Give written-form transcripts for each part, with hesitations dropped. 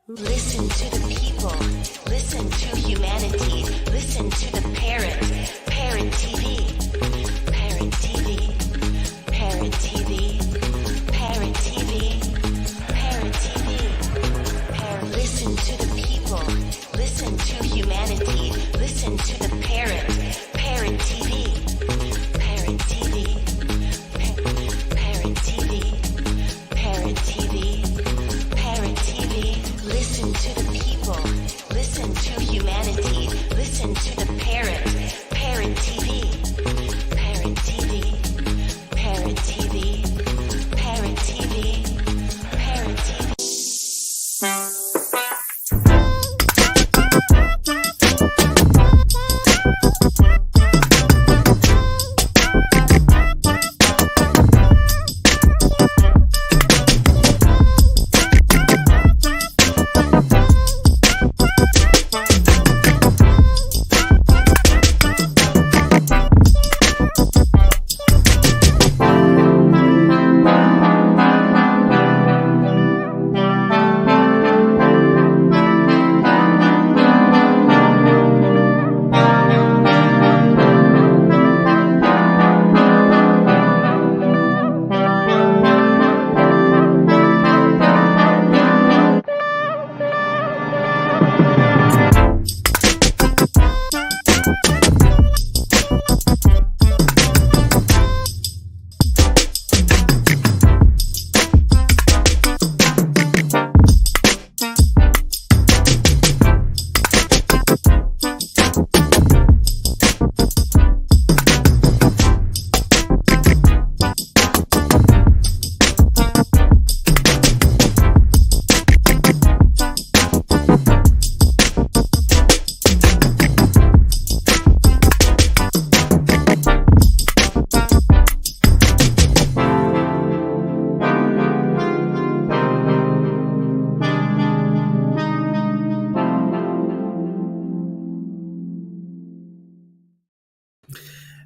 Listen to the people. Listen to humanity. Listen to the parrot. Parrot TV. Parrot TV. Parrot TV. Parrot TV. Parrot TV. Parrot. Listen to the people. Listen to humanity. Listen to the parrot. Parrot TV. Parrot TV. Parrot TV. Parrot TV. Parrot TV. Listen to the people. Listen to humanity. Listen to the parrot. Parrot TV. Parrot TV. Parrot TV. Parrot TV. Parrot TV.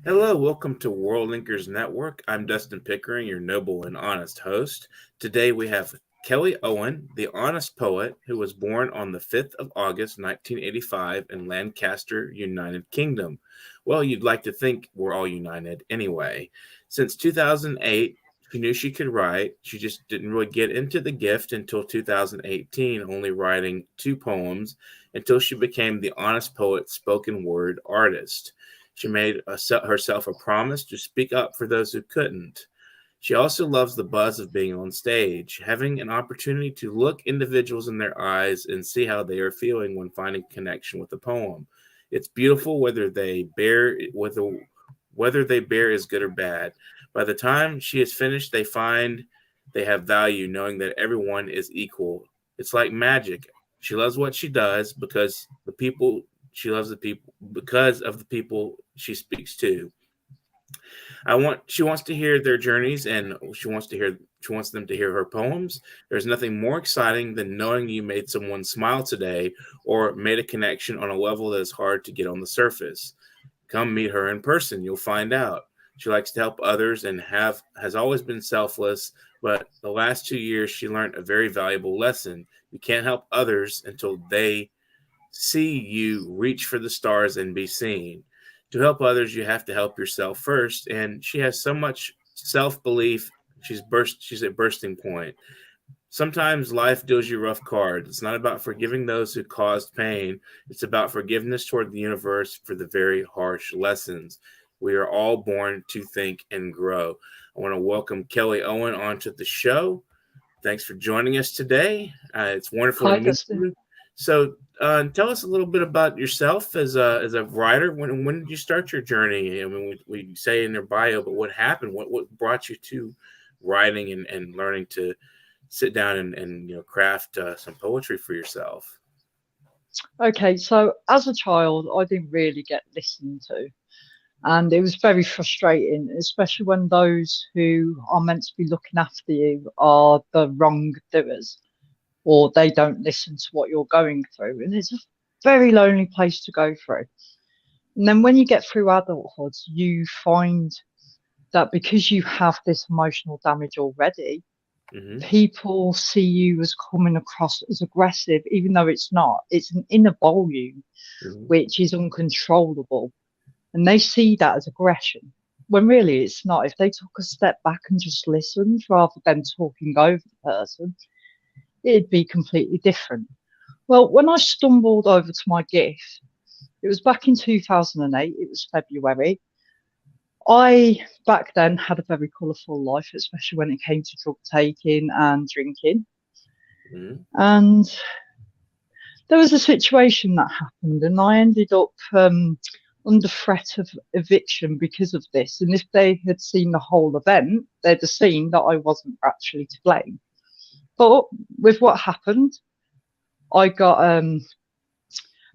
Hello, welcome to World Linkers Network. I'm Dustin Pickering, your noble and honest host. Today we have Kelly Owen, the honest poet who was born on the 5th of August, 1985 in Lancaster, United Kingdom. Well, you'd like to think we're all united anyway. Since 2008, she knew she could write. She just didn't really get into the gift until 2018, only writing 2 poems until she became the honest poet spoken word artist. She made herself a promise to speak up for those who couldn't. She also loves the buzz of being on stage, having an opportunity to look individuals in their eyes and see how they are feeling when finding connection with a poem. It's beautiful whether they bear is good or bad. By the time she is finished, they find they have value, knowing that everyone is equal. It's like magic. She loves what she does because she loves the people because of the people she speaks to. She wants to hear their journeys, and she wants them to hear her poems. There's nothing more exciting than knowing you made someone smile today or made a connection on a level that is hard to get on the surface. Come meet her in person. You'll find out. She likes to help others and has always been selfless, but the last 2 years she learned a very valuable lesson. You can't help others until they see you reach for the stars and be seen. To help others, you have to help yourself first. And she has so much self-belief. She's at bursting point. Sometimes life deals you rough cards. It's not about forgiving those who caused pain. It's about forgiveness toward the universe for the very harsh lessons. We are all born to think and grow. I want to welcome Kelly Owen onto the show. Thanks for joining us today. It's wonderful to meet you. So tell us a little bit about yourself as a writer. When did you start your journey? I mean, we say in your bio, but what happened? What brought you to writing and learning to sit down and craft some poetry for yourself? Okay, so as a child, I didn't really get listened to. And it was very frustrating, especially when those who are meant to be looking after you are the wrongdoers, or they don't listen to what you're going through. And it's a very lonely place to go through. And then when you get through adulthood, you find that because you have this emotional damage already, People see you as coming across as aggressive, even though it's not. It's an inner volume which is uncontrollable, and they see that as aggression when really it's not. If they took a step back and just listened rather than talking over the person, it'd be completely different. Well, when I stumbled over to my gift, it was back in 2008. It was February. I, back then, had a very colourful life, especially when it came to drug taking and drinking. And there was a situation that happened, and I ended up under threat of eviction because of this. And if they had seen the whole event, they'd have seen that I wasn't actually to blame. But with what happened, I got an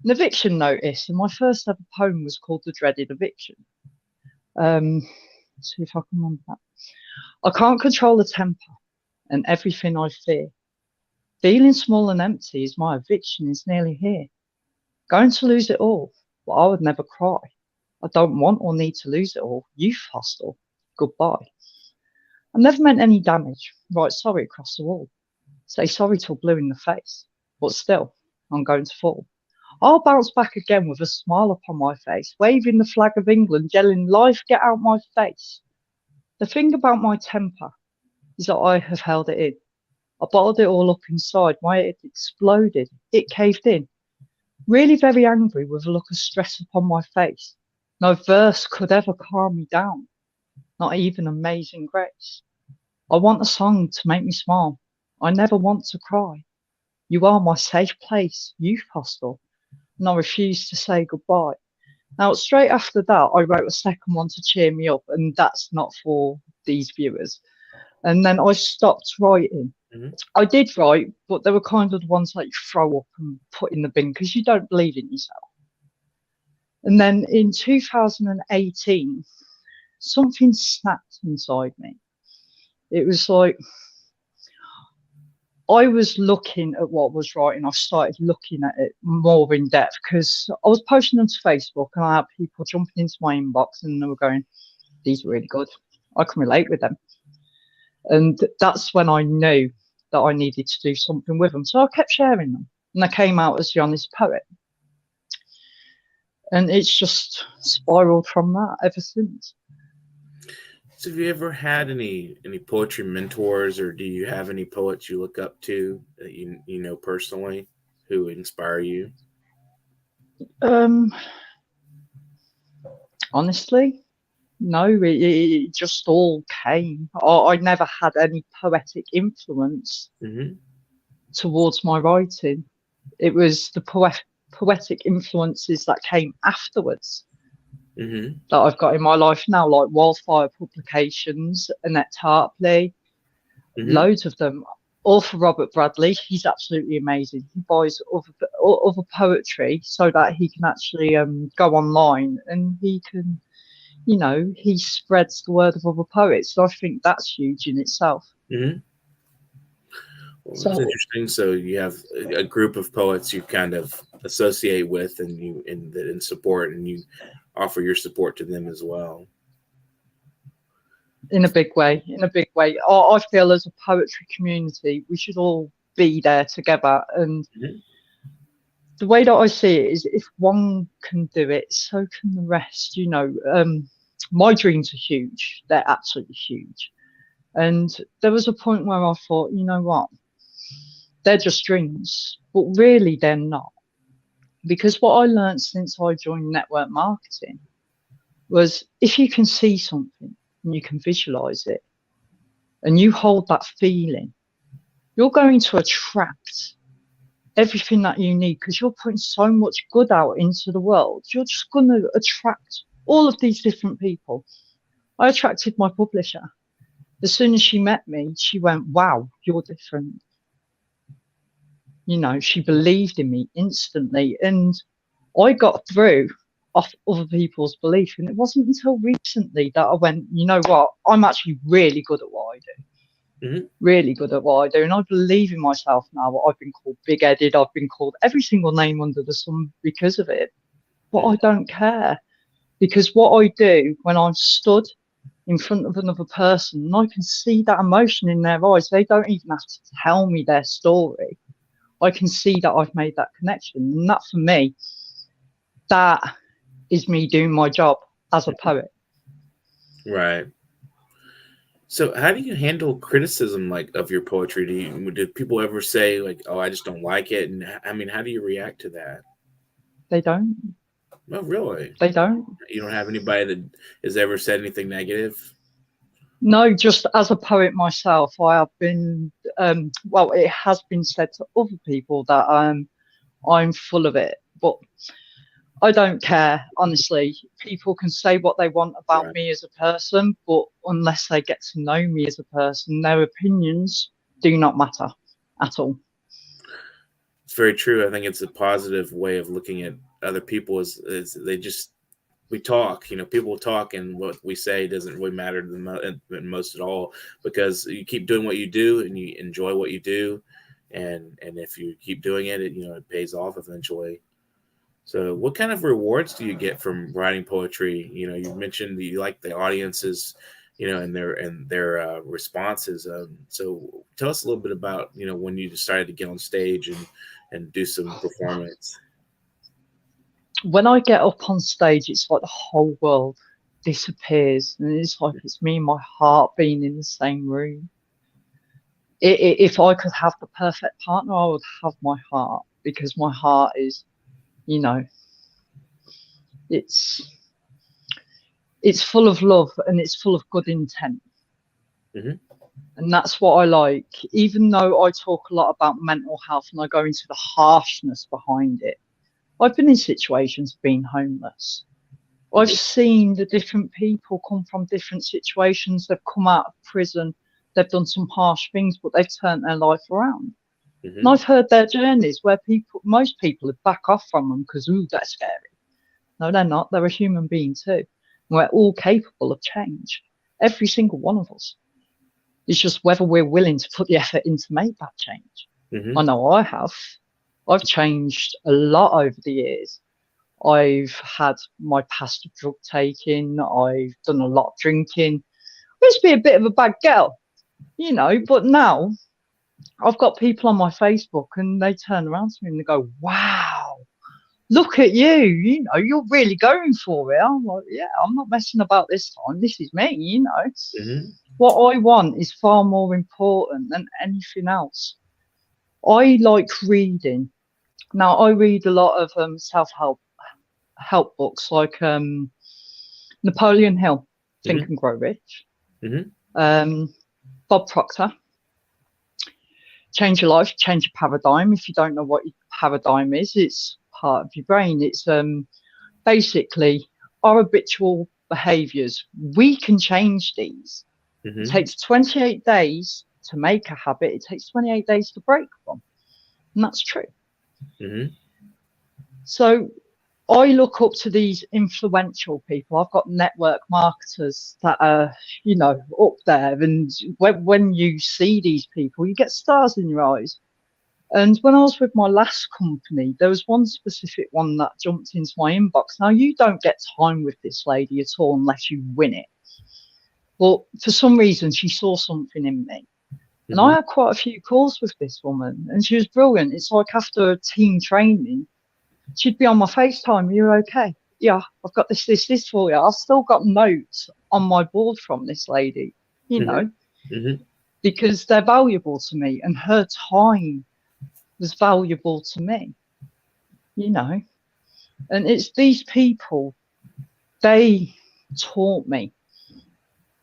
eviction notice, and my first ever poem was called The Dreaded Eviction. See if I can remember that. I can't control the temper and everything I fear. Feeling small and empty as my eviction is nearly here. Going to lose it all, but I would never cry. I don't want or need to lose it all. Youth hostel, goodbye. I never meant any damage. Write sorry across the wall. Say sorry till blue in the face. But still, I'm going to fall. I'll bounce back again with a smile upon my face, waving the flag of England, yelling, life, get out my face. The thing about my temper is that I have held it in. I bottled it all up inside. My head exploded. It caved in. Really very angry with a look of stress upon my face. No verse could ever calm me down. Not even Amazing Grace. I want a song to make me smile. I never want to cry. You are my safe place, youth hostel. And I refused to say goodbye. Now, straight after that, I wrote a second one to cheer me up, and that's not for these viewers. And then I stopped writing. I did write, but they were kind of the ones that you throw up and put in the bin because you don't believe in yourself. And then in 2018, something snapped inside me. It was like, I was looking at what I was writing. I started looking at it more in depth because I was posting them to Facebook and I had people jumping into my inbox and they were going, these are really good. I can relate with them. And that's when I knew that I needed to do something with them. So I kept sharing them and I came out as the honest poet. And it's just spiraled from that ever since. So have you ever had any poetry mentors, or do you have any poets you look up to that you know personally who inspire you? Honestly, no, it just all came. I never had any poetic influence towards my writing. It was the poetic influences that came afterwards. That I've got in my life now, like Wildfire Publications, Annette Tarpley, loads of them, all for Robert Bradley. He's absolutely amazing. He buys other poetry so that he can actually go online and he can, you know, he spreads the word of other poets. So I think that's huge in itself. Well, that's interesting. So you have a group of poets you kind of associate with and support, and you offer your support to them as well. In a big way. I feel as a poetry community, we should all be there together. And the way that I see it is if one can do it, so can the rest. You know, my dreams are huge. They're absolutely huge. And there was a point where I thought, you know what? They're just dreams, but really they're not. Because what I learned since I joined network marketing was if you can see something and you can visualize it and you hold that feeling, you're going to attract everything that you need because you're putting so much good out into the world. You're just going to attract all of these different people. I attracted my publisher. As soon as she met me, she went, wow, you're different. You know, she believed in me instantly, and I got through off other people's belief. And it wasn't until recently that I went, you know what, I'm actually really good at what I do. Really good at what I do. And I believe in myself now. I've been called big-headed. I've been called every single name under the sun because of it. But I don't care, because what I do when I'm stood in front of another person, and I can see that emotion in their eyes. They don't even have to tell me their story. I can see that I've made that connection. And that, for me, that is me doing my job as a poet. Right. So how do you handle criticism like of your poetry? Do people ever say like, "Oh, I just don't like it"? And I mean, how do you react to that? They don't. Oh, really? They don't. You don't have anybody that has ever said anything negative? No, just as a poet myself, I have been, well, it has been said to other people that I'm full of it, but I don't care, honestly. People can say what they want about Right. me as a person, but unless they get to know me as a person, their opinions do not matter at all. It's very true. I think it's a positive way of looking at other people is we talk, people talk, and what we say doesn't really matter to them most at all, because you keep doing what you do and you enjoy what you do. And if you keep doing it, it pays off eventually. So what kind of rewards do you get from writing poetry? You mentioned that you like the audiences, and their responses. So tell us a little bit about, when you decided to get on stage and do some performance. When I get up on stage, it's like the whole world disappears, and it's like it's me and my heart being in the same room. If I could have the perfect partner, I would have my heart, because my heart is, it's full of love and it's full of good intent. Mm-hmm. And that's what I like. Even though I talk a lot about mental health and I go into the harshness behind it, I've been in situations of being homeless. I've seen the different people come from different situations. They've come out of prison. They've done some harsh things, but they've turned their life around. Mm-hmm. And I've heard their journeys where most people would back off from them because, ooh, that's scary. No, they're not. They're a human being too. We're all capable of change. Every single one of us. It's just whether we're willing to put the effort in to make that change. Mm-hmm. I know I have. I've changed a lot over the years. I've had my past drug taking. I've done a lot of drinking. I used to be a bit of a bad girl, but now I've got people on my Facebook and they turn around to me and they go, wow, look at you, you're really going for it. I'm like, yeah, I'm not messing about this time. This is me, Mm-hmm. What I want is far more important than anything else. I like reading. Now, I read a lot of self-help books like Napoleon Hill, Think Mm-hmm. and Grow Rich, Mm-hmm. Bob Proctor, Change Your Life, Change Your Paradigm. If you don't know what your paradigm is, it's part of your brain. It's basically our habitual behaviors. We can change these. Mm-hmm. It takes 28 days to make a habit. It takes 28 days to break one. And that's true. Mm-hmm. So I look up to these influential people. I've got network marketers that are, up there. And when you see these people, you get stars in your eyes. And when I was with my last company, there was one specific one that jumped into my inbox. Now, you don't get time with this lady at all unless you win it. But for some reason, she saw something in me. And I had quite a few calls with this woman, and she was brilliant. It's like after a team training, she'd be on my FaceTime. You're okay? Yeah, I've got this for you. I've still got notes on my board from this lady, Mm-hmm. because they're valuable to me, and her time was valuable to me, And it's these people, they taught me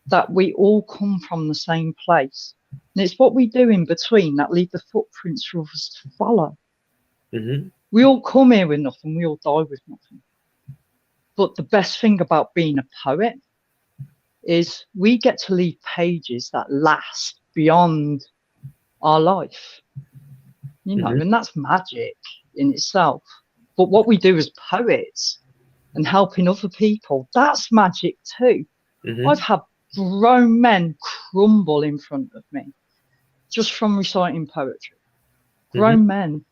that we all come from the same place. And it's what we do in between that leave the footprints for us to follow. Mm-hmm. We all come here with nothing. We all die with nothing. But the best thing about being a poet is we get to leave pages that last beyond our life. And that's magic in itself. But what we do as poets and helping other people, that's magic too. Mm-hmm. I've had grown men crumble in front of me just from reciting poetry. Grown men.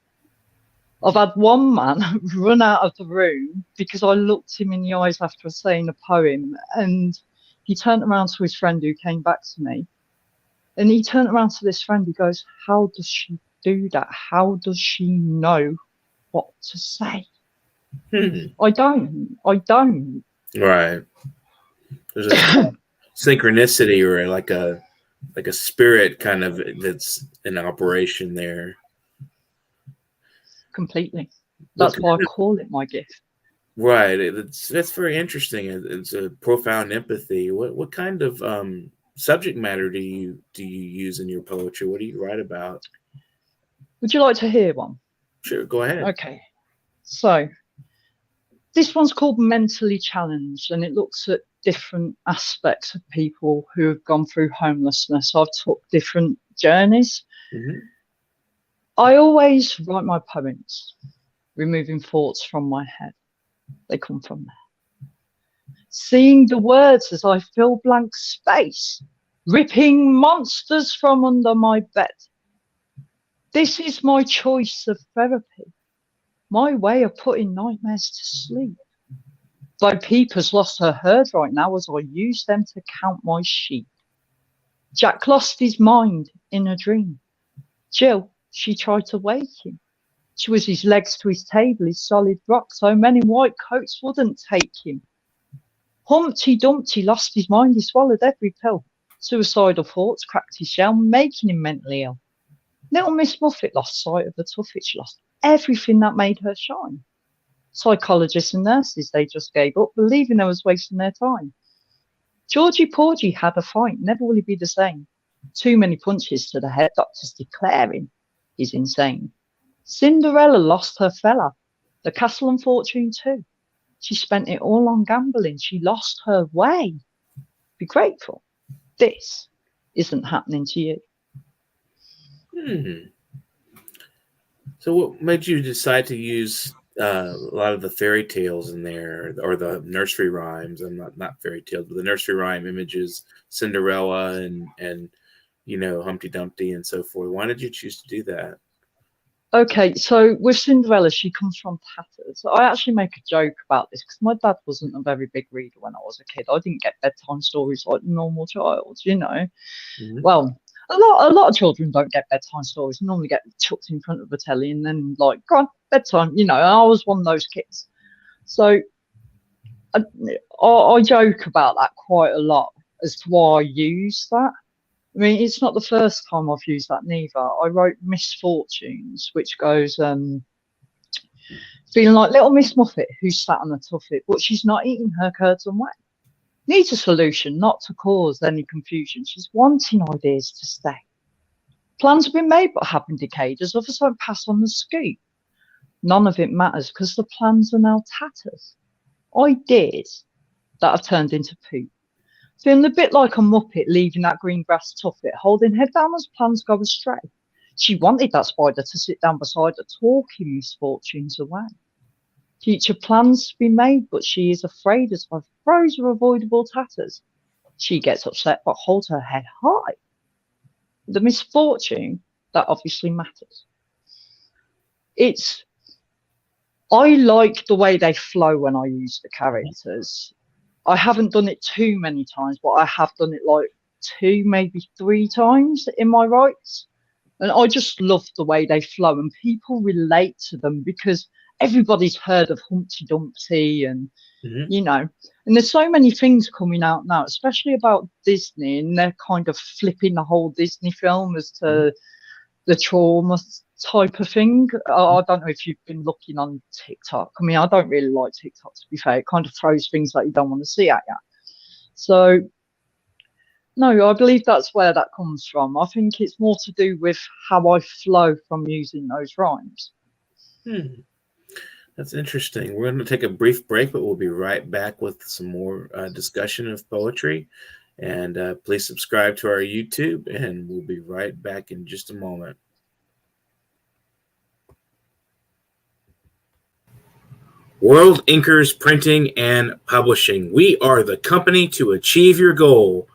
I've had one man run out of the room because I looked him in the eyes after saying a poem, and he turned around to his friend who came back to me, and he turned around to this friend. He goes, "How does she do that? How does she know what to say?" I don't. Right. There's a synchronicity or like a spirit kind of that's in operation there. Completely. That's why I call it my gift. Right. That's very interesting. It's a profound empathy. What kind of subject matter do you use in your poetry? What do you write about? Would you like to hear one? Sure, go ahead. Okay. So this one's called Mentally Challenged, and it looks at different aspects of people who have gone through homelessness. I've took different journeys. I always write my poems, removing thoughts from my head. They come from there. Seeing the words as I fill blank space, ripping monsters from under my bed. This is my choice of therapy, my way of putting nightmares to sleep. Thy peep has lost her herd right now as I use them to count my sheep. Jack lost his mind in a dream. Jill, she tried to wake him. She was his legs to his table, his solid rock, so many white coats wouldn't take him. Humpty Dumpty lost his mind, he swallowed every pill. Suicidal thoughts cracked his shell, making him mentally ill. Little Miss Muffet lost sight of the tuffet, she lost everything that made her shine. Psychologists and nurses, they just gave up, believing they was wasting their time. Georgie Porgy had a fight, never will he be the same. Too many punches to the head, doctors declaring he's insane. Cinderella lost her fella, the castle and fortune too. She spent it all on gambling, she lost her way. Be grateful, this isn't happening to you. So what made you decide to use a lot of the fairy tales in there, or the nursery rhymes? And not fairy tales, but the nursery rhyme images, Cinderella and Humpty Dumpty and so forth. Why did you choose to do that? Okay, so with Cinderella, she comes from tatters. I actually make a joke about this because my dad wasn't a very big reader when I was a kid. I didn't get bedtime stories like a normal child, Well, a lot of children don't get bedtime stories. They normally get chucked in front of the telly and then like, go on, bedtime. I was one of those kids. So I joke about that quite a lot as to why I use that. I mean, it's not the first time I've used that neither. I wrote Misfortunes, which goes, feeling like little Miss Muffet who's sat on a tuffet, but she's not eating her curds and whey. Needs a solution, not to cause any confusion. She's wanting ideas to stay. Plans have been made but have been decayed as others don't pass on the scoop. None of it matters because the plans are now tatters. Ideas that have turned into poop. Feeling a bit like a muppet leaving that green grass tuffet, holding head down as plans go astray. She wanted that spider to sit down beside her, talking misfortunes away. Future plans to be made, but she is afraid as I throws her avoidable tatters. She gets upset but holds her head high. The misfortune that obviously matters. I like the way they flow when I use the characters. I haven't done it too many times, but I have done it like 2, maybe 3 times in my writes. And I just love the way they flow and people relate to them because everybody's heard of Humpty Dumpty and, and there's so many things coming out now, especially about Disney, and they're kind of flipping the whole Disney film as to the trauma type of thing. I don't know if you've been looking on TikTok. I mean, I don't really like TikTok, to be fair. It kind of throws things that you don't want to see at you. So, no, I believe that's where that comes from. I think it's more to do with how I flow from using those rhymes. That's interesting. We're going to take a brief break, but we'll be right back with some more discussion of poetry. And please subscribe to our YouTube, and we'll be right back in just a moment. World Inkers Printing and Publishing. We are the company to achieve your goal.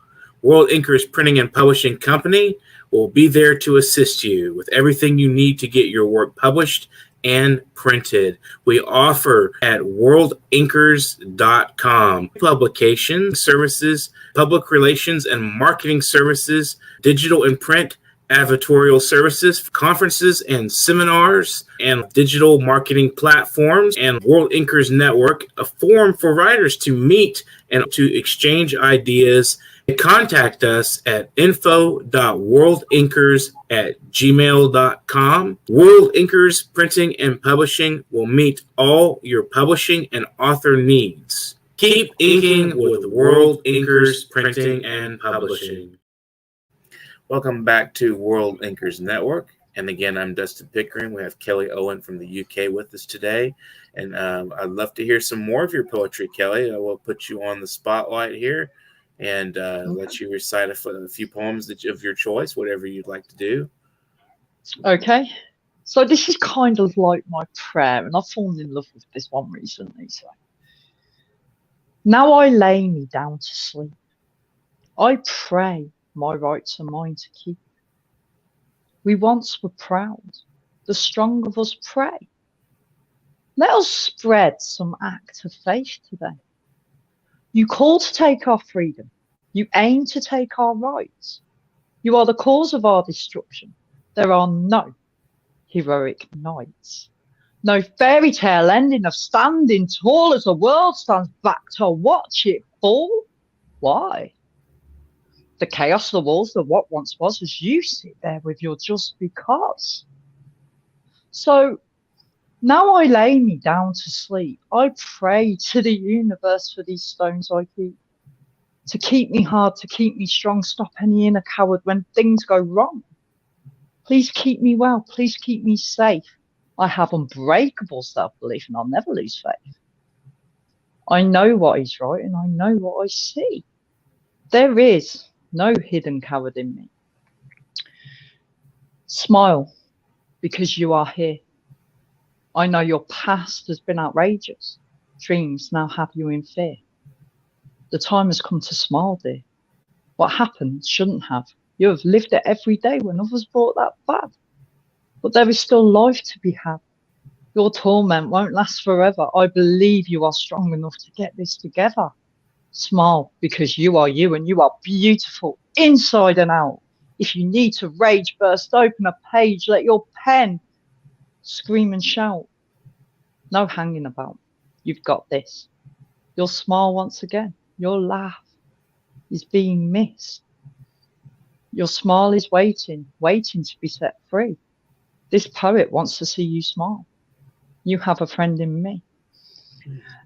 World Inkers Printing and Publishing Company will be there to assist you with everything you need to get your work published and printed. We offer at worldinkers.com publication services, public relations and marketing services, digital and print, advertorial services, conferences and seminars, and digital marketing platforms, and World Inkers Network, a forum for writers to meet and to exchange ideas. Contact us at info.worldinkers@gmail.com. World Inkers Printing and Publishing will meet all your publishing and author needs. Keep inking with World Inkers Printing and Publishing. Welcome back to World Inkers Network. And again, I'm Dustin Pickering. We have Kelly Owen from the UK with us today. And I'd love to hear some more of your poetry, Kelly. I will put you on the spotlight here and let you recite a few poems of your choice, whatever you'd like to do. Okay. So this is kind of like my prayer, and I've fallen in love with this one recently. So, now I lay me down to sleep. I pray my rights are mine to keep. We once were proud, the strong of us pray. Let us spread some act of faith today. You call to take our freedom. You aim to take our rights. You are the cause of our destruction. There are no heroic knights. No fairy tale ending of standing tall as the world stands back to watch it fall. Why? The chaos, the walls, the what once was, as you sit there with your just because. So now I lay me down to sleep. I pray to the universe for these stones I keep. To keep me hard, to keep me strong, stop any inner coward when things go wrong. Please keep me well, please keep me safe. I have unbreakable self-belief and I'll never lose faith. I know what is right and I know what I see. There is no hidden coward in me. Smile, because you are here. I know your past has been outrageous. Dreams now have you in fear. The time has come to smile, dear. What happened shouldn't have. You have lived it every day when others brought that bad. But there is still life to be had. Your torment won't last forever. I believe you are strong enough to get this together. Smile, because you are you and you are beautiful inside and out. If you need to rage, burst open a page, let your pen scream and shout. No hanging about. You've got this. You'll smile once again. Your laugh is being missed. Your smile is waiting to be set free. This poet wants to see you smile. You have a friend in me.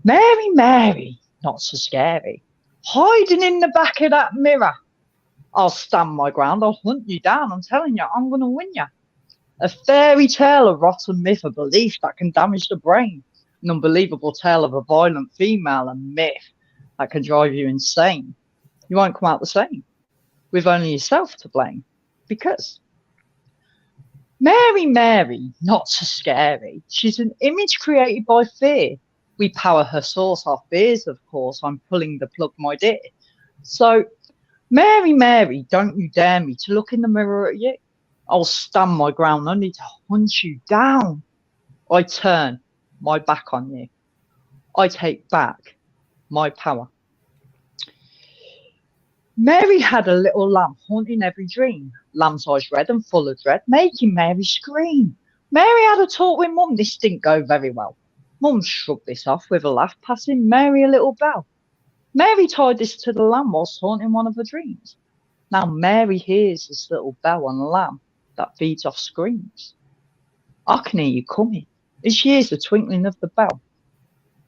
Mary, Mary, not so scary. Hiding in the back of that mirror. I'll stand my ground. I'll hunt you down. I'm telling you, I'm going to win you. A fairy tale, a rotten myth, a belief that can damage the brain. An unbelievable tale of a violent female, a myth that can drive you insane. You won't come out the same, with only yourself to blame. Because Mary, Mary, not so scary. She's an image created by fear. We power her source, our fears, of course. I'm pulling the plug, my dear. So, Mary, Mary, don't you dare me to look in the mirror at you. I'll stand my ground, only to hunt you down. I turn my back on you. I take back my power. Mary had a little lamb haunting every dream. Lamb's eyes red and full of dread, making Mary scream. Mary had a talk with Mum. This didn't go very well. Mum shrugged this off with a laugh, passing Mary a little bell. Mary tied this to the lamb whilst haunting one of her dreams. Now Mary hears this little bell on the lamb that feeds off screams. I can hear you coming as she hears the twinkling of the bell.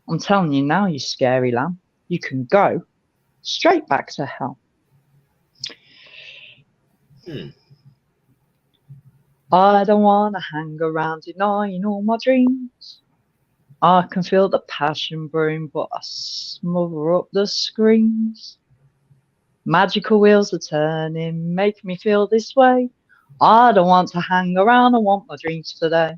I'm telling you now, you scary lamb, you can go straight back to hell. I don't want to hang around denying all my dreams. I can feel the passion brewing, but I smother up the screams. Magical wheels are turning, make me feel this way. I don't want to hang around, I want my dreams today.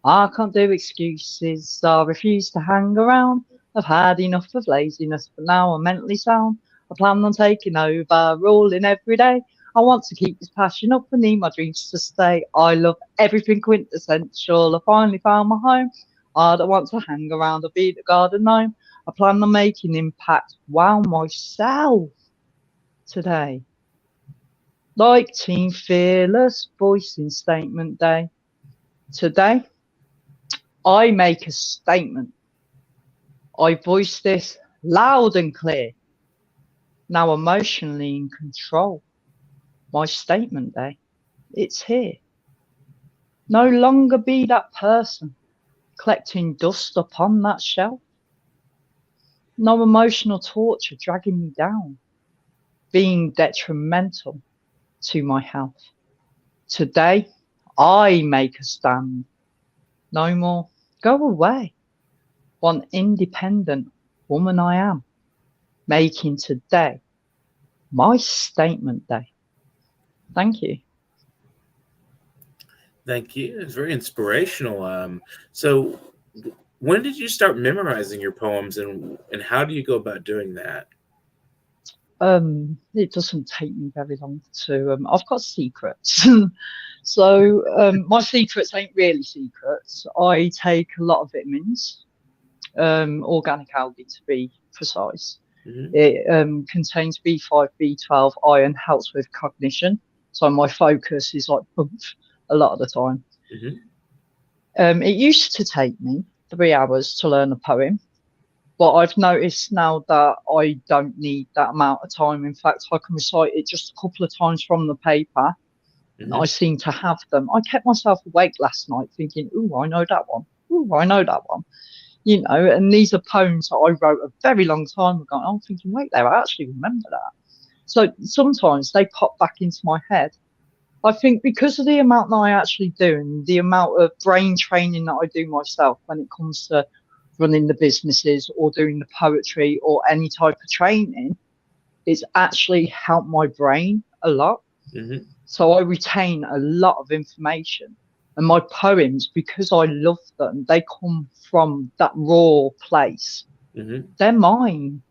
I can't do excuses, I refuse to hang around. I've had enough of laziness, but now I'm mentally sound. I plan on taking over, ruling every day. I want to keep this passion up and need my dreams to stay. I love everything quintessential. I finally found my home. I don't want to hang around or be the garden gnome. I plan on making impact. Wow, myself today. Like Team Fearless, voicing statement day. Today, I make a statement. I voice this loud and clear. Now emotionally in control. My statement day. It's here. No longer be that person collecting dust upon that shelf. No emotional torture dragging me down, being detrimental to my health. Today, I make a stand. No more. Go away. One independent woman I am, making today my statement day. Thank you. Thank you. It's very inspirational. So when did you start memorizing your poems, and how do you go about doing that? It doesn't take me very long to. I've got secrets. So my secrets ain't really secrets. I take a lot of vitamins, organic algae to be precise. It contains B5, B12, iron, helps with cognition. So my focus is like a lot of the time. It used to take me 3 hours to learn a poem, but I've noticed now that I don't need that amount of time. In fact, I can recite it just a couple of times from the paper. And I seem to have them. I kept myself awake last night thinking, "Ooh, I know that one. Ooh, I know that one." You know, and these are poems that I wrote a very long time ago. I'm thinking, wait there, I actually remember that. So sometimes they pop back into my head. I think because of the amount that I actually do and the amount of brain training that I do myself when it comes to running the businesses or doing the poetry or any type of training, it's actually helped my brain a lot. So I retain a lot of information. And my poems, because I love them, they come from that raw place. They're mine.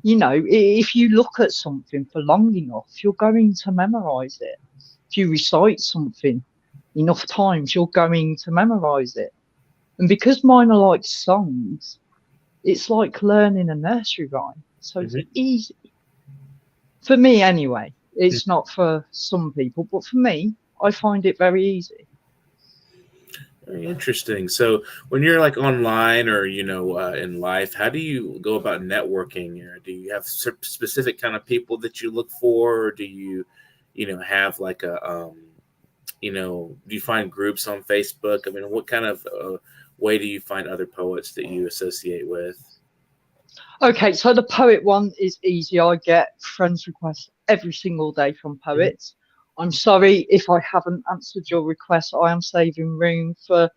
You know, if you look at something for long enough, you're going to memorize it. If you recite something enough times, you're going to memorize it. And because mine are like songs, it's like learning a nursery rhyme. So it's easy. For me, anyway. It's not for some people, but for me, I find it very easy. Very interesting. So when you're like online or, you know, in life, how do you go about networking? Or do you have specific kind of people that you look for? Or do you, you know, have like a, you know, do you find groups on Facebook? I mean, what kind of way do you find other poets that you associate with? Okay, so the poet one is easy. I get friends requests every single day from poets. I'm sorry if I haven't answered your request. I am saving room for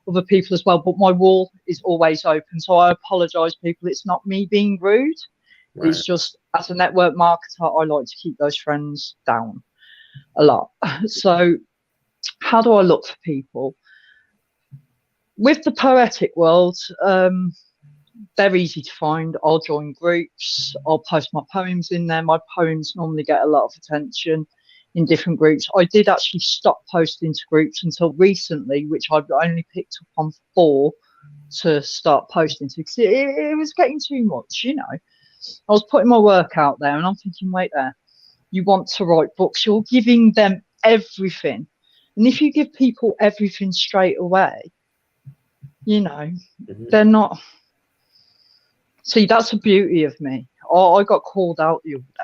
other people as well, but my wall is always open. So I apologize, people. It's not me being rude. Right. It's just as a network marketer, I like to keep those friends down a lot. So how do I look for people? With the poetic world, they're easy to find. I'll join groups. I'll post my poems in there. My poems normally get a lot of attention in different groups. I did actually stop posting to groups until recently, which I've only picked up on 4 to start posting to, because it was getting too much, you know. I was putting my work out there and I'm thinking, wait there, you want to write books, you're giving them everything. And if you give people everything straight away, you know, they're not. See, that's the beauty of me. I got called out the other day.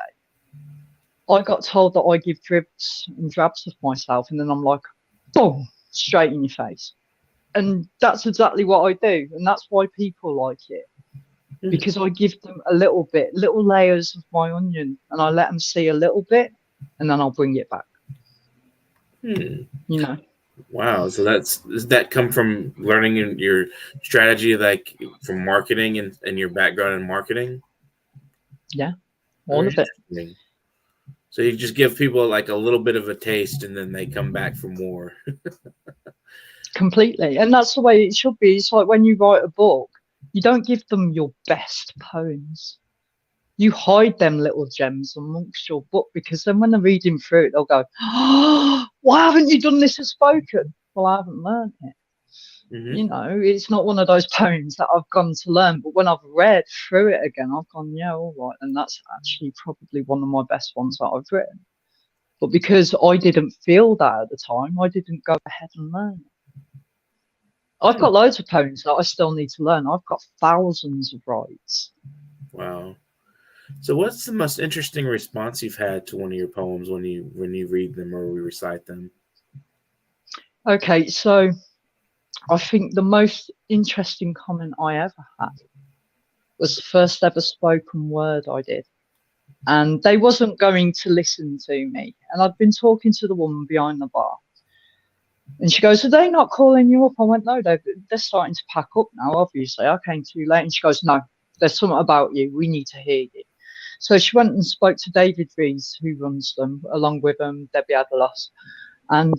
I got told that I give dribs and drabs of myself, and then I'm like, boom, straight in your face. And that's exactly what I do. And that's why people like it. Because I give them a little bit, little layers of my onion, and I let them see a little bit, and then I'll bring it back. You know. Wow. So does that come from learning in your strategy, like from marketing and your background in marketing? Yeah, all of it. So you just give people like a little bit of a taste and then they come back for more. Completely. And that's the way it should be. It's like when you write a book, you don't give them your best poems. you hide them little gems amongst your book, because then when they're reading through it, they'll go, oh, why haven't you done this as spoken? Well, I haven't learned it. You know, it's not one of those poems that I've gone to learn, but when I've read through it again, I've gone, yeah, all right. And that's actually probably one of my best ones that I've written. But because I didn't feel that at the time, I didn't go ahead and learn it. I've got loads of poems that I still need to learn. I've got thousands of rights. Wow. So what's the most interesting response you've had to one of your poems when you read them or we recite them? Okay, so I think the most interesting comment I ever had was the first ever spoken word I did. And they wasn't going to listen to me. And I'd been talking to the woman behind the bar. And she goes, are they not calling you up? I went, no, they're starting to pack up now, obviously. I came too late. And she goes, no, there's something about you. We need to hear you. So she went and spoke to David Rees, who runs them, along with Debbie Adalos. And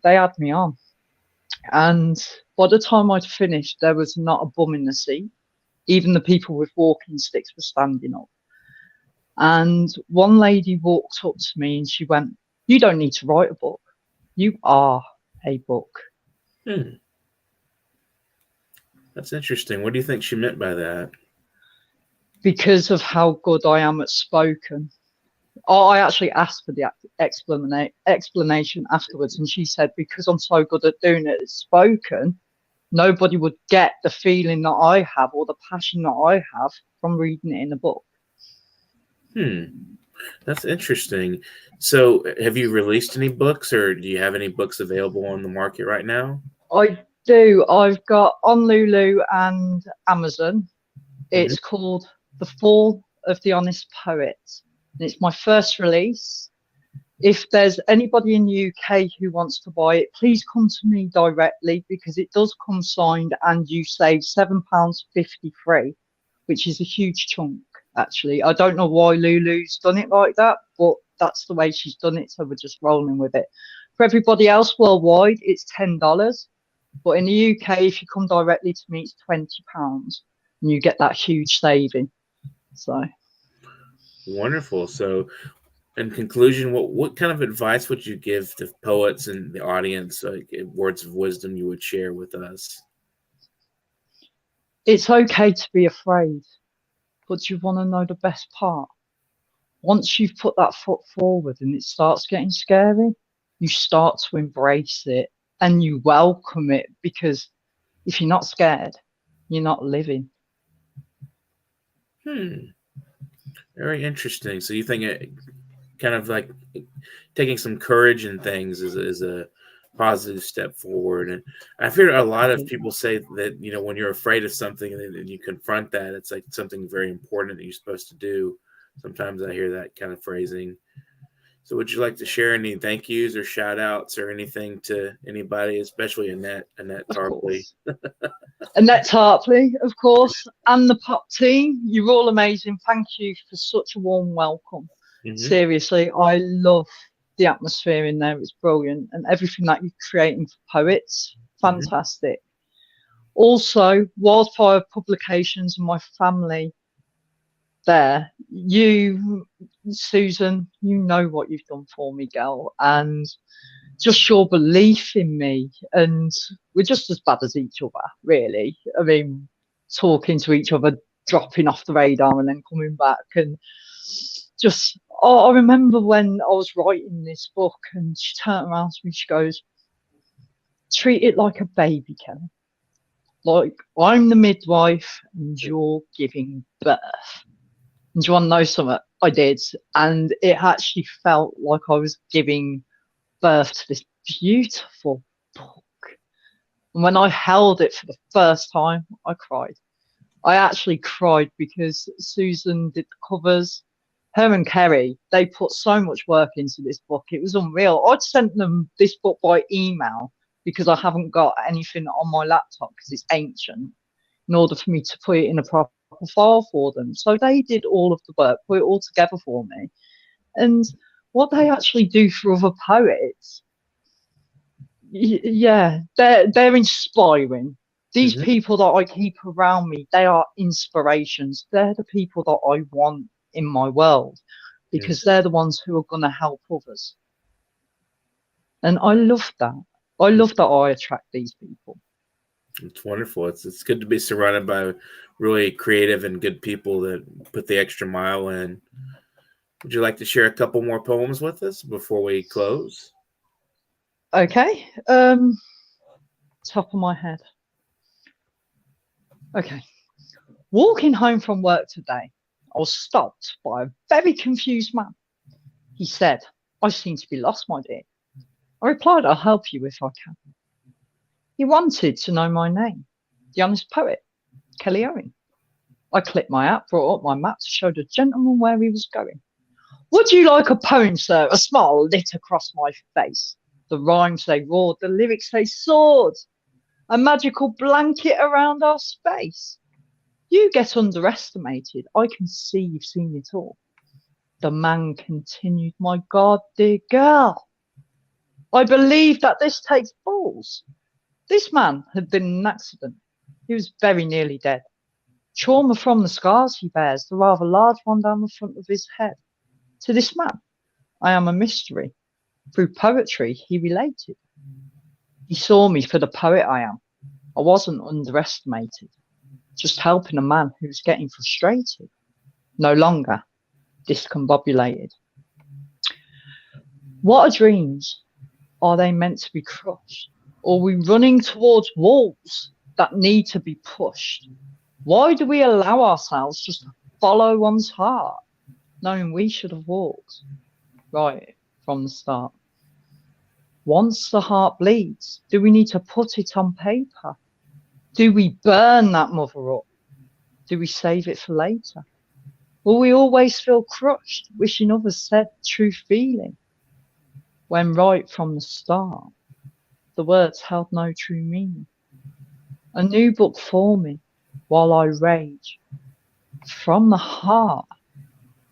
they had me on. And by the time I'd finished, there was not a bum in the seat. Even the people with walking sticks were standing up. And one lady walked up to me and she went, you don't need to write a book. You are a book. That's interesting. What do you think she meant by that? Because of how good I am at spoken. I actually asked for the explanation afterwards, and she said, because I'm so good at doing it spoken, nobody would get the feeling that I have or the passion that I have from reading it in a book. That's interesting. So have you released any books, or do you have any books available on the market right now? I do. I've got on Lulu and Amazon. It's called The Fall of the Honest Poet. And it's my first release. If there's anybody in the UK who wants to buy it, please come to me directly, because it does come signed and you save £7.53, which is a huge chunk, actually. I don't know why Lulu's done it like that, but that's the way she's done it, so we're just rolling with it. For everybody else worldwide, it's $10. But in the UK, if you come directly to me, it's £20, and you get that huge saving. So wonderful. So in conclusion, what kind of advice would you give to poets and the audience, like words of wisdom you would share with us? It's okay to be afraid, but you want to know the best part. Once you've put that foot forward and it starts getting scary, you start to embrace it and you welcome it, because if you're not scared, you're not living. Very interesting. So you think it kind of like taking some courage in things is a positive step forward. And I've heard a lot of people say that, you know, when you're afraid of something and you confront that, it's like something very important that you're supposed to do. Sometimes I hear that kind of phrasing. So would you like to share any thank yous or shout outs or anything to anybody, especially Annette Tarpley? Annette Tarpley, of course, and the pop team. You're all amazing. Thank you for such a warm welcome. Seriously, I love the atmosphere in there. It's brilliant. And everything that you're creating for poets, fantastic. Also, Wildfire Publications and my family there. You, Susan, you know what you've done for me, girl. And just your belief in me. And we're just as bad as each other, really. I mean, talking to each other, dropping off the radar and then coming back. And just, I remember when I was writing this book and she turned around to me, she goes, treat it like a baby, Kelly. Like, I'm the midwife and you're giving birth. And do you want to know something? I did. And it actually felt like I was giving birth to this beautiful book. And when I held it for the first time, I cried. I actually cried because Susan did the covers. Her and Kerry, they put so much work into this book. It was unreal. I'd sent them this book by email because I haven't got anything on my laptop because it's ancient, in order for me to put it in a proper file for them. So they did all of the work, put it all together for me. And what they actually do for other poets, yeah, they're inspiring. These people that I keep around me, they are inspirations. They're the people that I want in my world, because they're the ones who are going to help others. And I love that. I love that I attract these people. It's wonderful. It's good to be surrounded by really creative and good people that put the extra mile in. Would you like to share a couple more poems with us before we close? Okay. Top of my head. Okay. Walking home from work today, I was stopped by a very confused man. He said, "I seem to be lost, my dear." I replied, "I'll help you if I can." He wanted to know my name, the honest poet, Kelly Owen. I clicked my app, brought up my map to show the gentleman where he was going. "Would you like a poem, sir?" A smile lit across my face. The rhymes they roared, the lyrics they soared, a magical blanket around our space. "You get underestimated. I can see you've seen it all." The man continued, "My God, dear girl, I believe that this takes balls." This man had been in an accident. He was very nearly dead. Trauma from the scars he bears, the rather large one down the front of his head. To this man, I am a mystery. Through poetry, he related. He saw me for the poet I am. I wasn't underestimated, just helping a man who was getting frustrated, no longer discombobulated. What are dreams? Are they meant to be crushed? Or are we running towards walls that need to be pushed? Why do we allow ourselves just to follow one's heart, knowing we should have walked right from the start? Once the heart bleeds, do we need to put it on paper? Do we burn that mother up? Do we save it for later? Will we always feel crushed, wishing others said true feeling, when right from the start, the words held no true meaning? A new book forming while I rage from the heart,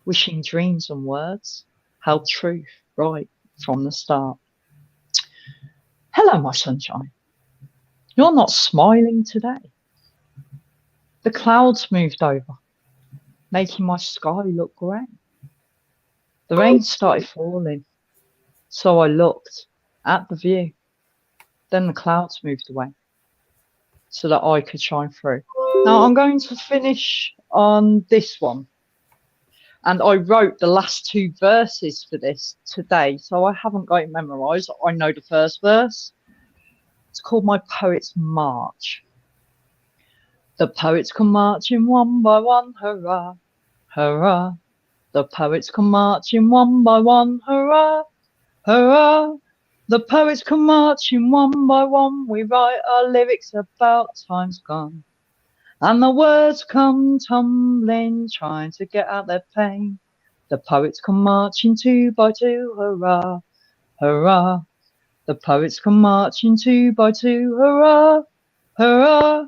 wishing dreams and words held truth right from the start. Hello, my sunshine. You're not smiling today. The clouds moved over, making my sky look grey. The rain started falling, so I looked at the view. Then the clouds moved away so that I could shine through. Now I'm going to finish on this one. And I wrote the last two verses for this today, so I haven't got it memorized. I know the first verse. It's called My Poet's March. The poets come marching one by one, hurrah, hurrah. The poets come marching one by one, hurrah, hurrah. The poets come marching one by one. We write our lyrics about times gone. And the words come tumbling, trying to get out their pain. The poets come marching two by two, hurrah, hurrah. The poets come marching two by two, hurrah, hurrah.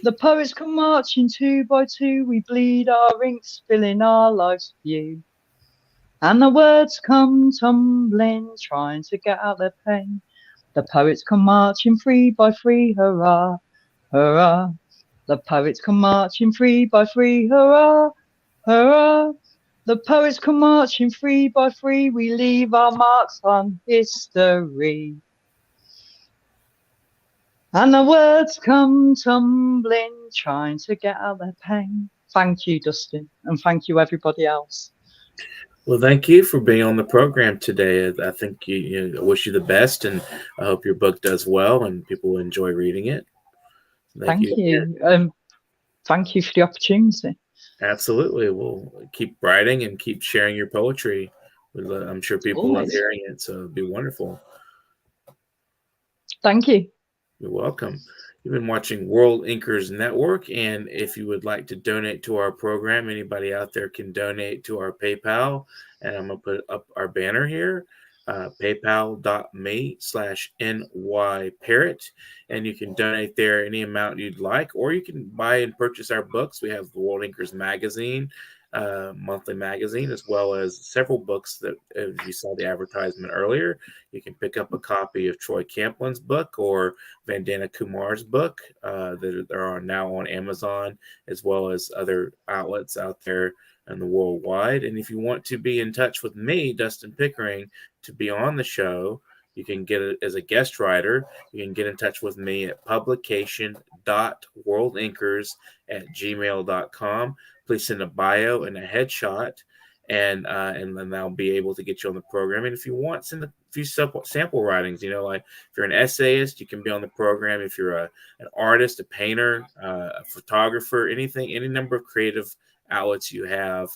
The poets come marching two by two. We bleed our ink, spilling our life's view. And the words come tumbling, trying to get out their pain. The poets come marching three by three, hurrah, hurrah. The poets come marching three by three, hurrah, hurrah. The poets come marching three by three. We leave our marks on history. And the words come tumbling, trying to get out their pain. Thank you, Dustin, and thank you, everybody else. Well, thank you for being on the program today. I think I wish you the best, and I hope your book does well and people enjoy reading it. Thank you. Thank you for the opportunity. Absolutely. We'll keep writing and keep sharing your poetry. I'm sure people love hearing it, so it'd be wonderful. Thank you. You're welcome. You've been watching World Inkers Network, and if you would like to donate to our program, anybody out there can donate to our PayPal, and I'm going to put up our banner here, paypal.me/nyparrot, and you can donate there any amount you'd like, or you can buy and purchase our books. We have the World Inkers magazine, monthly magazine, as well as several books that, if you saw the advertisement earlier, you can pick up a copy of Troy Camplin's book or Vandana Kumar's book that are now on Amazon, as well as other outlets out there and the worldwide. And if you want to be in touch with me, Dustin Pickering, to be on the show, you can get it as a guest writer. You can get in touch with me at publication.worldinkers@gmail.com. Please send a bio and a headshot, and then I'll be able to get you on the program. And if you want, send a few sample writings. Like if you're an essayist, you can be on the program. If you're an artist, a painter, a photographer, anything, any number of creative outlets you have,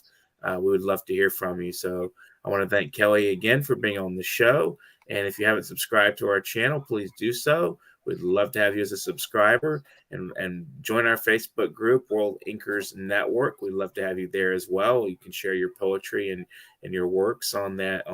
we would love to hear from you. So I want to thank Kelly again for being on the show. And if you haven't subscribed to our channel, please do so. We'd love to have you as a subscriber, and join our Facebook group, World Inkers Network. We'd love to have you there as well. You can share your poetry and your works on that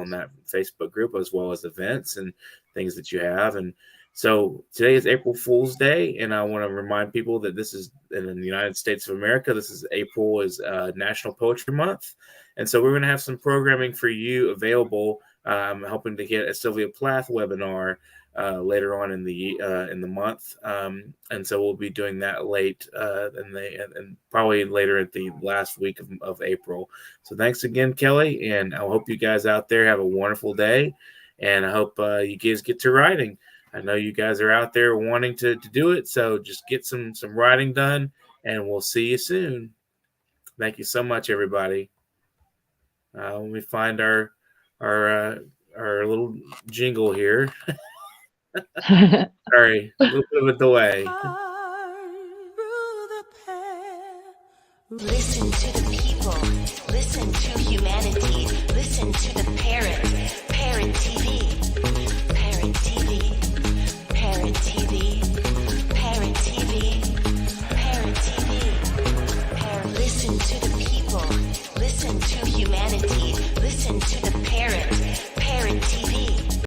Facebook group, as well as events and things that you have. And so today is April Fool's Day, and I want to remind people that this is in the United States of America. April is National Poetry Month, and so we're going to have some programming for you available. I'm hoping to get a Sylvia Plath webinar later on in the month, and so we'll be doing that late and probably later at the last week of April. So thanks again, Kelly, and I hope you guys out there have a wonderful day, and I hope you guys get to writing. I know you guys are out there wanting to do it, so just get some writing done, and we'll see you soon. Thank you so much, everybody. Let me find our little jingle here. Sorry, a little bit of a delay. Listen to the people. Listen to humanity. Listen to the Parrot. Parrot TV.